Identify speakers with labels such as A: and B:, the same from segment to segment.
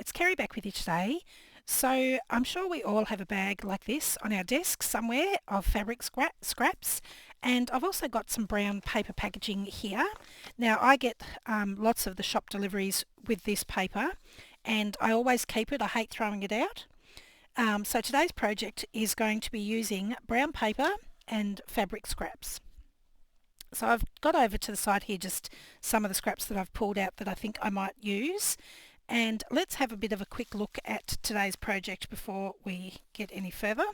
A: it's Kerry back with you today. So I'm sure we all have a bag like this on our desk somewhere of fabric scraps, and I've also got some brown paper packaging here. Now I get lots of the shop deliveries with this paper, and I always keep it. I hate throwing it out. So today's project is going to be using brown paper and fabric scraps. So I've got over to the side here just some of the scraps that I've pulled out that I think I might use. And let's have a bit of a quick look at today's project before we get any further.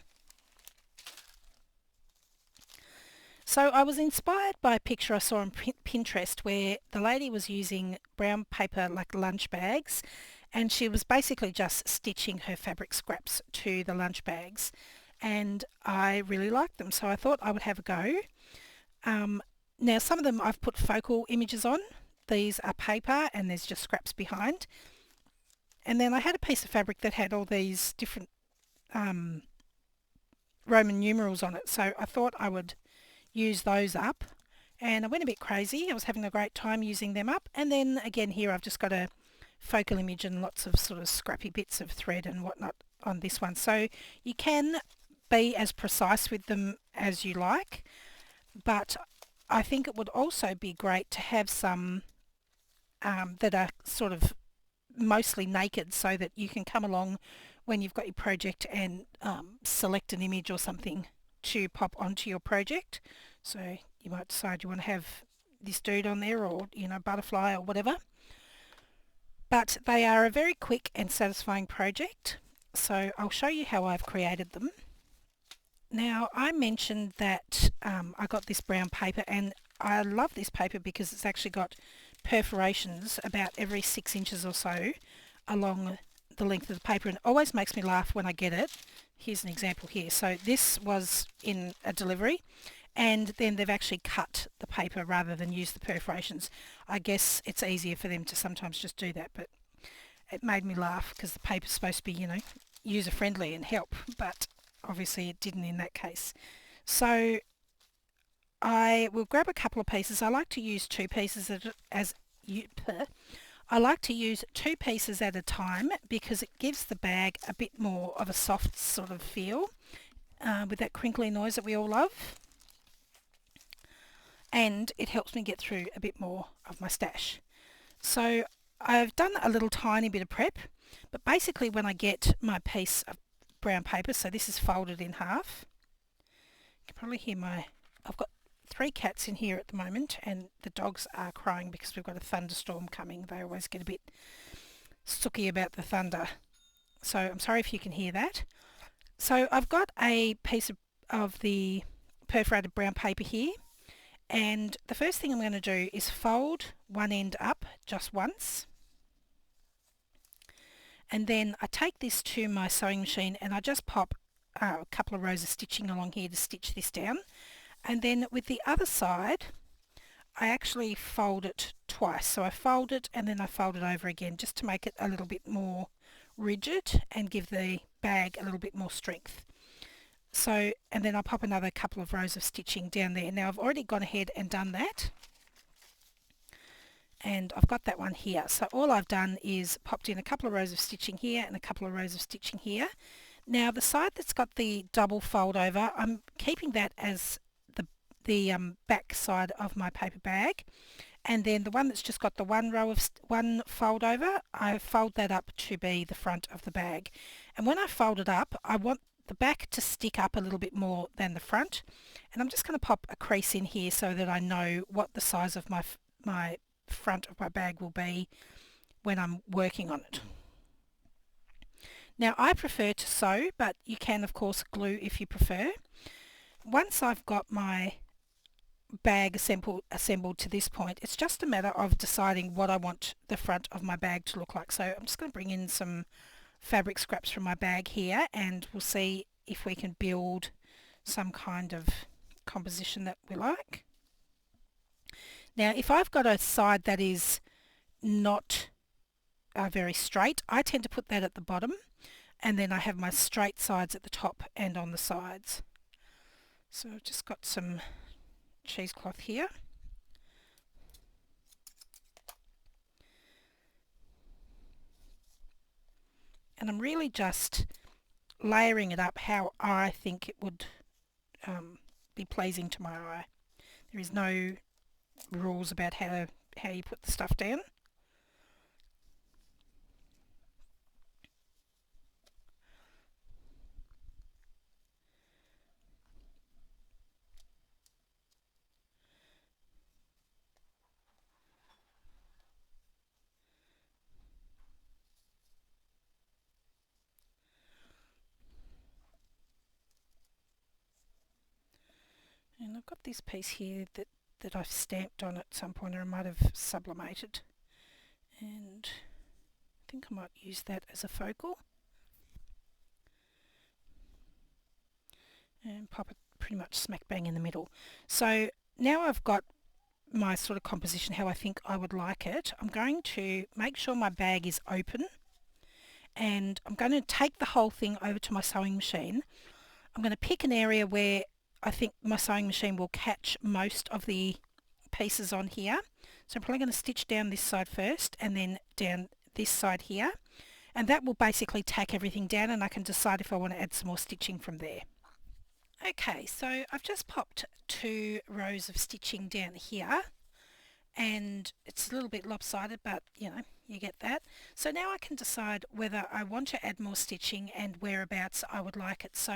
A: So I was inspired by a picture I saw on Pinterest where the lady was using brown paper like lunch bags, and she was basically just stitching her fabric scraps to the lunch bags, and I really liked them, so I thought I would have a go. Now some of them I've put focal images on. These are paper and there's just scraps behind. And then I had a piece of fabric that had all these different Roman numerals on it, so I thought I would use those up. And I went a bit crazy. I was having a great time using them up. And then again here I've just got a focal image and lots of sort of scrappy bits of thread and whatnot on this one. So you can be as precise with them as you like, but I think it would also be great to have some that are sort of mostly naked, so that you can come along when you've got your project and select an image or something to pop onto your project. So you might decide you want to have this dude on there, or butterfly or whatever. But they are a very quick and satisfying project, so I'll show you how I've created them. Now I mentioned that I got this brown paper, and I love this paper because it's actually got perforations about every 6 inches or so along the length of the paper, and it always makes me laugh when I get it. Here's an example here. So this was in a delivery, and then they've actually cut the paper rather than use the perforations. I guess it's easier for them to sometimes just do that, but it made me laugh because the paper's supposed to be, user friendly and help, but obviously it didn't in that case. So I will grab a couple of pieces. I like to use two pieces I like to use two pieces at a time because it gives the bag a bit more of a soft sort of feel with that crinkly noise that we all love. And it helps me get through a bit more of my stash. So I've done a little tiny bit of prep, but basically when I get my piece of brown paper, so this is folded in half. You can probably hear I've got 3 cats in here at the moment, and the dogs are crying because we've got a thunderstorm coming. They always get a bit sooky about the thunder. So I'm sorry if you can hear that. So I've got a piece of the perforated brown paper here, and the first thing I'm going to do is fold one end up just once. And then I take this to my sewing machine and I just pop a couple of rows of stitching along here to stitch this down. And then with the other side, I actually fold it twice. So I fold it and then I fold it over again just to make it a little bit more rigid and give the bag a little bit more strength. So, and then I'll pop another couple of rows of stitching down there. Now I've already gone ahead and done that. And I've got that one here. So all I've done is popped in a couple of rows of stitching here and a couple of rows of stitching here. Now the side that's got the double fold over, I'm keeping that as the back side of my paper bag, and then the one that's just got the one row of one fold over, I fold that up to be the front of the bag. And when I fold it up, I want the back to stick up a little bit more than the front, and I'm just going to pop a crease in here so that I know what the size of my front of my bag will be when I'm working on it. Now I prefer to sew, but you can of course glue if you prefer. Once I've got my bag assembled to this point, it's just a matter of deciding what I want the front of my bag to look like. So I'm just going to bring in some fabric scraps from my bag here, and we'll see if we can build some kind of composition that we like. Now if I've got a side that is not very straight, I tend to put that at the bottom, and then I have my straight sides at the top and on the sides. So I've just got some cheesecloth here. And I'm really just layering it up how I think it would be pleasing to my eye. There is no rules about how you put the stuff down. And I've got this piece here that I've stamped on at some point, or I might have sublimated. And I think I might use that as a focal. And pop it pretty much smack bang in the middle. So now I've got my sort of composition how I think I would like it. I'm going to make sure my bag is open, and I'm going to take the whole thing over to my sewing machine. I'm going to pick an area where I think my sewing machine will catch most of the pieces on here. So I'm probably going to stitch down this side first and then down this side here, and that will basically tack everything down, and I can decide if I want to add some more stitching from there. Okay, so I've just popped 2 rows of stitching down here, and it's a little bit lopsided, but you know, you get that. So now I can decide whether I want to add more stitching and whereabouts I would like it. So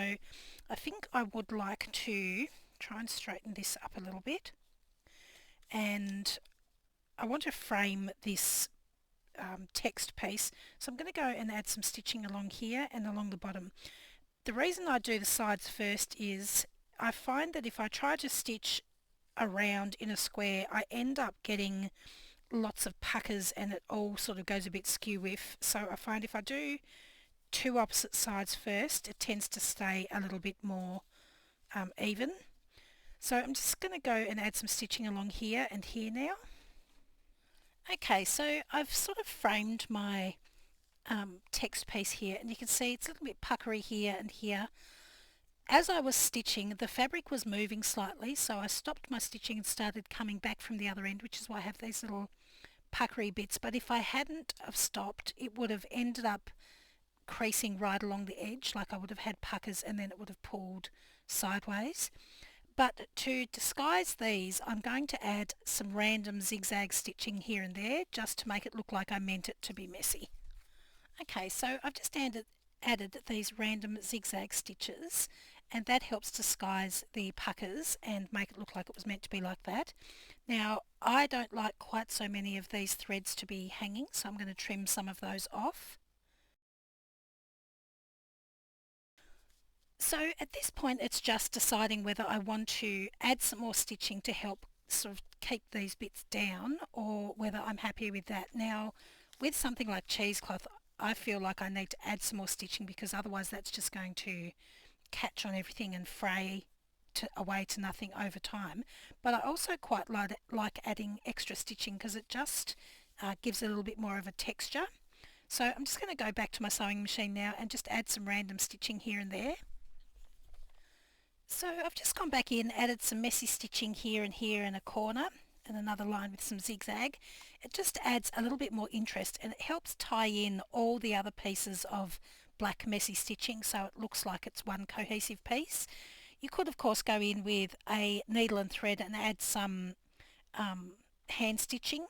A: I think I would like to try and straighten this up a little bit, and I want to frame this text piece. So I'm going to go and add some stitching along here and along the bottom. The reason I do the sides first is I find that if I try to stitch around in a square, I end up getting lots of puckers and it all sort of goes a bit skew-whiff. So I find if I do 2 opposite sides first, it tends to stay a little bit more even. So I'm just going to go and add some stitching along here and here now. Okay, so I've sort of framed my text piece here, and you can see it's a little bit puckery here and here. As I was stitching, the fabric was moving slightly, so I stopped my stitching and started coming back from the other end, which is why I have these little puckery bits. But if I hadn't have stopped, it would have ended up creasing right along the edge, like I would have had puckers, and then it would have pulled sideways. But to disguise these, I'm going to add some random zigzag stitching here and there, just to make it look like I meant it to be messy. Okay, so I've just added these random zigzag stitches, and that helps disguise the puckers and make it look like it was meant to be like that. Now, I don't like quite so many of these threads to be hanging, so I'm going to trim some of those off. So at this point, it's just deciding whether I want to add some more stitching to help sort of keep these bits down, or whether I'm happy with that. Now, with something like cheesecloth, I feel like I need to add some more stitching, because otherwise that's just going to catch on everything and fray away to nothing over time. But I also quite like adding extra stitching, because it just gives it a little bit more of a texture. So I'm just going to go back to my sewing machine now and just add some random stitching here and there. So I've just gone back in, added some messy stitching here in a corner, and another line with some zigzag. It just adds a little bit more interest, and it helps tie in all the other pieces of black messy stitching, so it looks like it's one cohesive piece. You could of course go in with a needle and thread and add some hand stitching,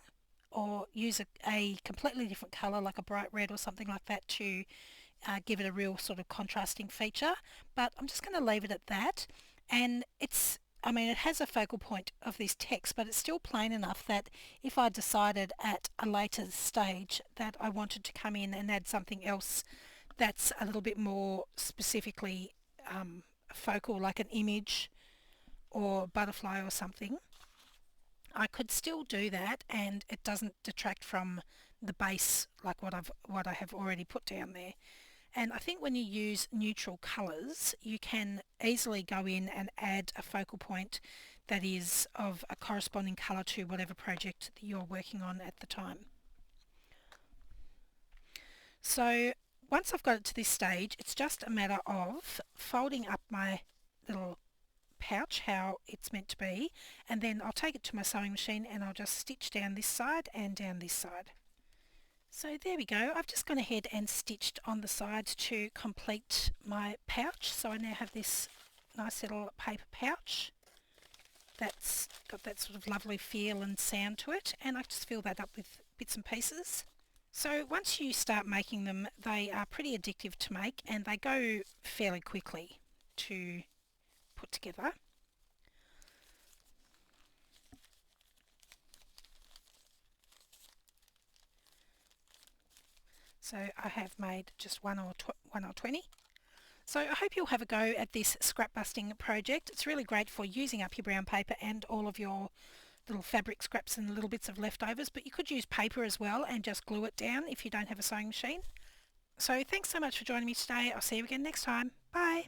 A: or use a completely different colour like a bright red or something like that to give it a real sort of contrasting feature. But I'm just going to leave it at that. And it's, I mean, it has a focal point of this text, but it's still plain enough that if I decided at a later stage that I wanted to come in and add something else that's a little bit more specifically focal, like an image or butterfly or something, I could still do that, and it doesn't detract from the base like what I have already put down there. And I think when you use neutral colours, you can easily go in and add a focal point that is of a corresponding colour to whatever project that you're working on at the time. So once I've got it to this stage, it's just a matter of folding up my little pouch how it's meant to be, and then I'll take it to my sewing machine and I'll just stitch down this side and down this side. So there we go. I've just gone ahead and stitched on the sides to complete my pouch. So I now have this nice little paper pouch that's got that sort of lovely feel and sound to it, and I just fill that up with bits and pieces. So once you start making them, they are pretty addictive to make and they go fairly quickly to put together. So I have made just one or 20. So I hope you'll have a go at this scrap busting project. It's really great for using up your brown paper and all of your little fabric scraps and little bits of leftovers, but you could use paper as well and just glue it down if you don't have a sewing machine. So thanks so much for joining me today. I'll see you again next time. Bye.